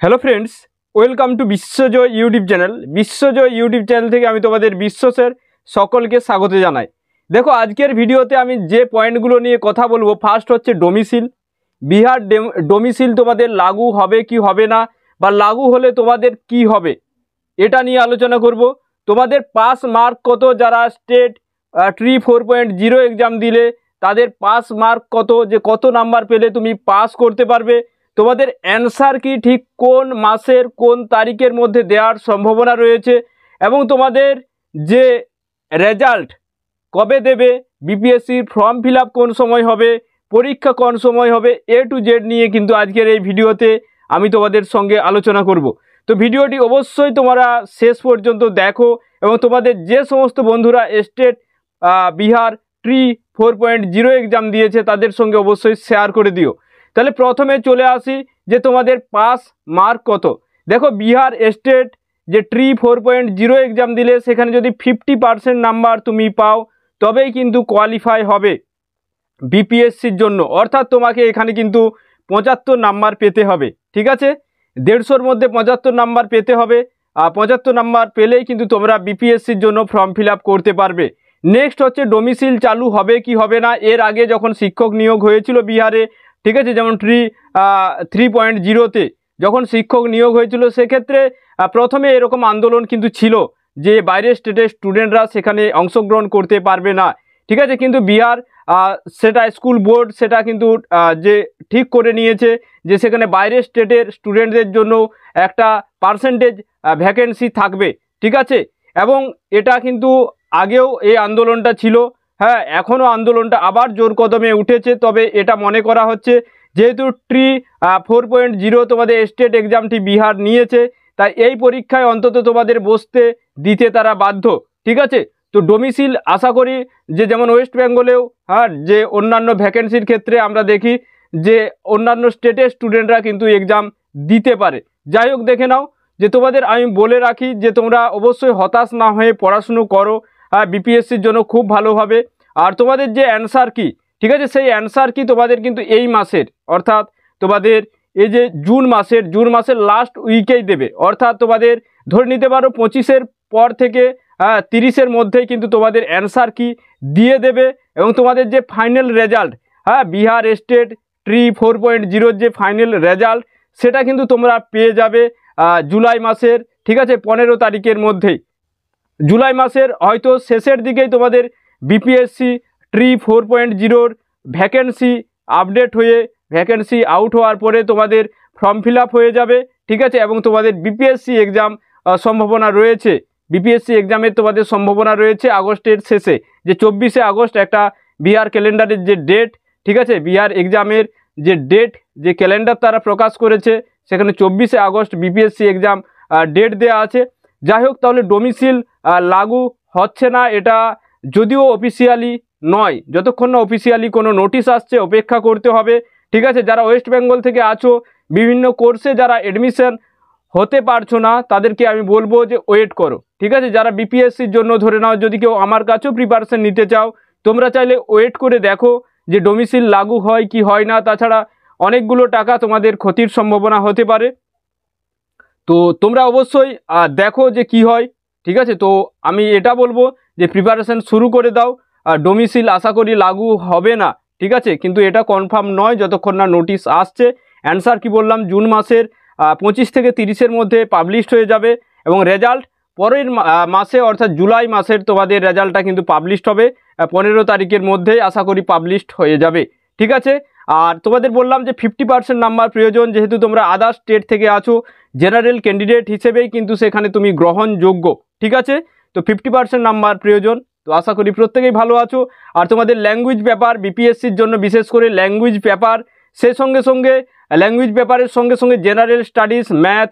Hello friends, welcome to Biswajoy YouTube channel. Biswajoy YouTube channel থেকে আমি তোমাদের বিশ্বের সকলকে স্বাগত জানাই। দেখো, আজকের ভিডিওতে আমি যে পয়েন্টগুলো নিয়ে কথা বলবো, ফার্স্ট হচ্ছে ডোমিসিল। বিহার ডোমিসিল তোমাদের লাগু হবে কি হবে না, বা লাগু হলে তোমাদের কি হবে, এটা নিয়ে আলোচনা করব। তোমাদের পাস মার্ক কত, যারা স্টেট ট্রি 4.0 এক্সাম দিলে তাদের পাস মার্ক কত, যে কত নাম্বার পেলে তুমি পাস করতে পারবে, তোমাদের অ্যান্সার কি ঠিক কোন মাসের কোন তারিখের মধ্যে দেওয়ার সম্ভাবনা রয়েছে, এবং তোমাদের যে রেজাল্ট কবে দেবে, বিপিএসসির ফর্ম ফিল আপ কোন সময় হবে, পরীক্ষা কোন সময় হবে, এ টু জেড নিয়ে কিন্তু আজকের এই ভিডিওতে আমি তোমাদের সঙ্গে আলোচনা করব। তো ভিডিওটি অবশ্যই তোমরা শেষ পর্যন্ত দেখো, এবং তোমাদের যে সমস্ত বন্ধুরা স্টেট বিহার ট্রি 4.0 এক্সাম দিয়েছে তাদের সঙ্গে অবশ্যই শেয়ার করে দিও। তাহলে প্রথমে চলে আসি যে তোমাদের পাস মার্ক কত। দেখো, বিহার স্টেট যে ট্রি 4.0 এক্সাম দিলে সেখানে যদি 50% নাম্বার তুমি পাও তবেই কিন্তু কোয়ালিফাই হবে বিপিএসসির জন্য। অর্থাৎ তোমাকে এখানে কিন্তু 75 নাম্বার পেতে হবে, ঠিক আছে? 150-র মধ্যে 75 নাম্বার পেতে হবে। 75 নাম্বার পেলেই কিন্তু তোমরা বিপিএসসির জন্য ফর্ম ফিল আপ করতে পারবে। নেক্সট হচ্ছে ডোমিসিল চালু হবে কি হবে না। এর আগে যখন শিক্ষক নিয়োগ হয়েছিল বিহারে, ঠিক আছে, যেমন ট্রি 3.0-তে যখন শিক্ষক নিয়োগ হয়েছিল, সেক্ষেত্রে প্রথমে এরকম আন্দোলন কিন্তু ছিল যে বাইরের স্টেটের স্টুডেন্টরা সেখানে অংশগ্রহণ করতে পারবে না, ঠিক আছে। কিন্তু বিহার সেটা স্কুল বোর্ড সেটা কিন্তু যে ঠিক করে নিয়েছে যে সেখানে বাইরের স্টেটের স্টুডেন্টদের জন্য একটা পার্সেন্টেজ ভ্যাকেন্সি থাকবে, ঠিক আছে। এবং এটা কিন্তু আগেও এই আন্দোলনটা ছিল, হ্যাঁ, এখনও আন্দোলনটা আবার জোর কদমে উঠেছে। তবে এটা মনে করা হচ্ছে যেহেতু ট্রি 4.0 তোমাদের স্টেট এক্সামটি বিহার নিয়েছে, তাই এই পরীক্ষায় অন্তত তোমাদের বসতে দিতে তারা বাধ্য, ঠিক আছে। তো ডোমিসিল আশা করি যে যেমন ওয়েস্ট বেঙ্গলেও, হ্যাঁ, যে অন্যান্য ভ্যাকেন্সির ক্ষেত্রে আমরা দেখি যে অন্যান্য স্টেটের স্টুডেন্টরা কিন্তু এক্সাম দিতে পারে। যাই হোক, দেখে নাও যে তোমাদের আমি বলে রাখি যে তোমরা অবশ্যই হতাশ না হয়ে পড়াশুনো করো, বিপিএসসির জন্য খুব ভালো হবে। আর তোমাদের যে অ্যান্সার কি, ঠিক আছে, সেই অ্যান্সার কি তোমাদের কিন্তু এই মাসের, অর্থাৎ তোমাদের এই যে জুন মাসের লাস্ট উইকেই দেবে। অর্থাৎ তোমাদের ধরে নিতে পারো 25-এর পর থেকে 30-এর মধ্যেই কিন্তু তোমাদের অ্যান্সার কি দিয়ে দেবে। এবং তোমাদের যে ফাইনাল রেজাল্ট, হ্যাঁ, বিহার স্টেট ট্রি 4.0 যে ফাইনাল রেজাল্ট সেটা কিন্তু তোমরা পেয়ে যাবে জুলাই মাসের, ঠিক আছে, 15 তারিখের মধ্যেই। জুলাই মাসের হয়তো শেষের দিকেই তোমাদের বিপিএসসি ট্রি 4.0-র ভ্যাকেন্সি আপডেট হয়ে ভ্যাকেন্সি আউট হওয়ার পরে তোমাদের ফর্ম ফিল আপ হয়ে যাবে, ঠিক আছে। এবং তোমাদের বিপিএসসি এক্সাম সম্ভাবনা রয়েছে, বিপিএসসি এক্সামের তোমাদের সম্ভাবনা রয়েছে আগস্টের শেষে, যে 24শে আগস্ট একটা বিহার ক্যালেন্ডারের যে ডেট, ঠিক আছে, বিহার এক্সামের যে ডেট, যে ক্যালেন্ডার তারা প্রকাশ করেছে, সেখানে 24শে আগস্ট বিপিএসসি এক্সাম ডেট দেওয়া আছে। যাই হোক, তাহলে ডোমিসিল লাগু হচ্ছে না, এটা যদিও অফিসিয়ালি নয়, যতক্ষণ না অফিসিয়ালি কোনো নোটিশ আসছে অপেক্ষা করতে হবে, ঠিক আছে। যারা ওয়েস্ট বেঙ্গল থেকে আছো, বিভিন্ন কোর্সে যারা অ্যাডমিশন হতে পারছো না, তাদেরকে আমি বলবো যে ওয়েট করো, ঠিক আছে। যারা বিপিএসসির জন্য ধরে নাও যদি কেউ আমার কাছেও প্রিপারেশন নিতে চাও, তোমরা চাইলে ওয়েট করে দেখো যে ডোমিসিল লাগু হয় কি হয় না। তাছাড়া অনেকগুলো টাকা তোমাদের ক্ষতির সম্ভাবনা হতে পারে। তো তোমরা অবশ্যই দেখো যে কি হয়, ঠিক আছে। তো আমি এটা বলবো যে প্রিপারেশন শুরু করে দাও। ডোমিসিল আশা করি লাগু হবে না, ঠিক আছে, কিন্তু এটা কনফার্ম নয় যতক্ষণ না নোটিশ আসছে। অ্যান্সার কি বললাম, জুন মাসের 25 থেকে 30-এর মধ্যে পাবলিশড হয়ে যাবে, এবং রেজাল্ট পরের মাসে অর্থাৎ জুলাই মাসের তোমাদের রেজাল্টটা কিন্তু পাবলিশড হবে 15 তারিখের মধ্যেই আশা করি পাবলিশড হয়ে যাবে, ঠিক আছে। আর তোমাদের বললাম যে 50% নাম্বার প্রয়োজন, যেহেতু তোমরা আদার স্টেট থেকে আছো, জেনারেল ক্যান্ডিডেট হিসেবেই কিন্তু সেখানে তুমি গ্রহণযোগ্য, ঠিক আছে। তো 50% নাম্বার প্রয়োজন। তো আশা করি প্রত্যেকেই ভালো আছো। আর তোমাদের ল্যাঙ্গুয়েজ পেপার বিপিএসসির জন্য বিশেষ করে ল্যাঙ্গুয়েজ পেপার, সেই সঙ্গে ল্যাঙ্গুয়েজ পেপারের সঙ্গে জেনারেল স্টাডিজ, ম্যাথ,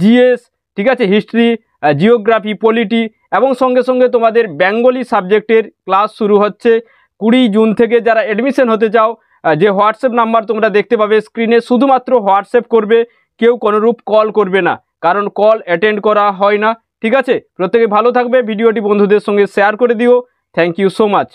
জিএস, ঠিক আছে, হিস্ট্রি, জিওগ্রাফি, পলিটি, এবং সঙ্গে তোমাদের বেঙ্গলি সাবজেক্টের ক্লাস শুরু হচ্ছে 20 জুন থেকে। যারা অ্যাডমিশন হতে চাও, যে হোয়াটসঅ্যাপ নাম্বার তোমরা দেখতে পাবে স্ক্রিনে, শুধুমাত্র হোয়াটসঅ্যাপ করবে, কেউ কোনোরূপ কল করবে না, কারণ কল অ্যাটেন্ড করা হয় না, ঠিক আছে। প্রত্যেকে ভালো থাকবে, ভিডিওটি বন্ধুদের সঙ্গে শেয়ার করে দিও। Thank you so much.